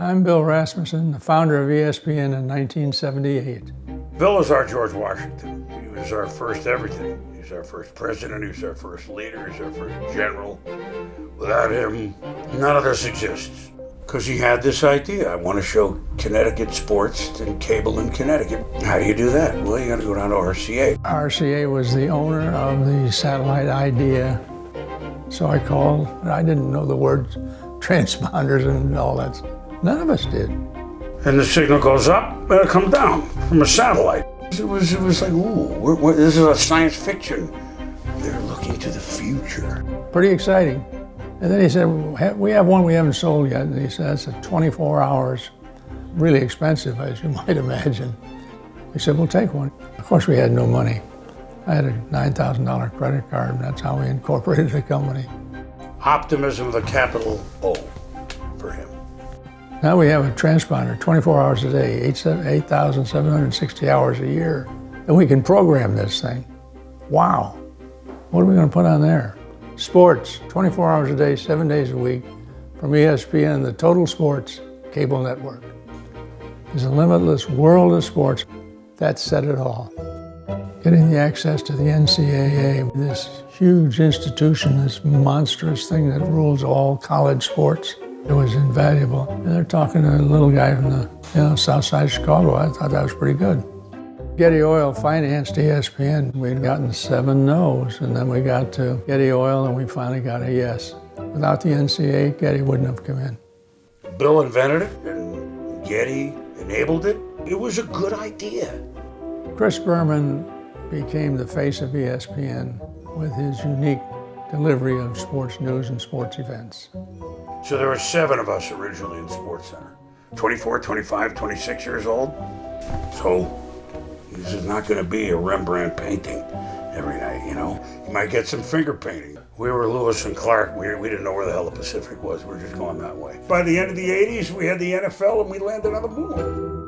I'm Bill Rasmussen, the founder of ESPN in 1978. Bill was our George Washington. He was our first everything. He was our first president, he was our first leader, he was our first general. Without him, none of this exists. Because he had this idea, I want to show Connecticut sports and cable in Connecticut. How do you do that? Well, you got to go down to RCA. RCA was the owner of the satellite idea. So I called, I didn't know the words transponders and all that. None of us did. And the signal goes up and it comes down from a satellite. It was like, ooh, this is a science fiction. They're looking to the future. Pretty exciting. And then he said, we have one we haven't sold yet. And he said, that's a 24 hours, really expensive, as you might imagine. We said, we'll take one. Of course, we had no money. I had a $9,000 credit card, and that's how we incorporated the company. Optimism with a capital O for him. Now we have a transponder 24 hours a day, 8,760 hours a year. And we can program this thing. Wow. What are we going to put on there? Sports, 24 hours a day, 7 days a week, from ESPN, the Total Sports cable network. There's a limitless world of sports. That said it all. Getting the access to the NCAA, this huge institution, this monstrous thing that rules all college sports, it was invaluable. And they're talking to a little guy from the south side of Chicago. I thought that was pretty good. Getty Oil financed ESPN. We'd gotten 7 no's, and then we got to Getty Oil, and we finally got a yes. Without the NCAA, Getty wouldn't have come in. Bill invented it, and Getty enabled it. It was a good idea. Chris Berman became the face of ESPN with his unique delivery of sports news and sports events. So there were 7 of us originally in SportsCenter. 24, 25, 26 years old. So this is not going to be a Rembrandt painting every night, you know. You might get some finger painting. We were Lewis and Clark. We didn't know where the hell the Pacific was. We were just going that way. By the end of the 80s, we had the NFL and we landed on the moon.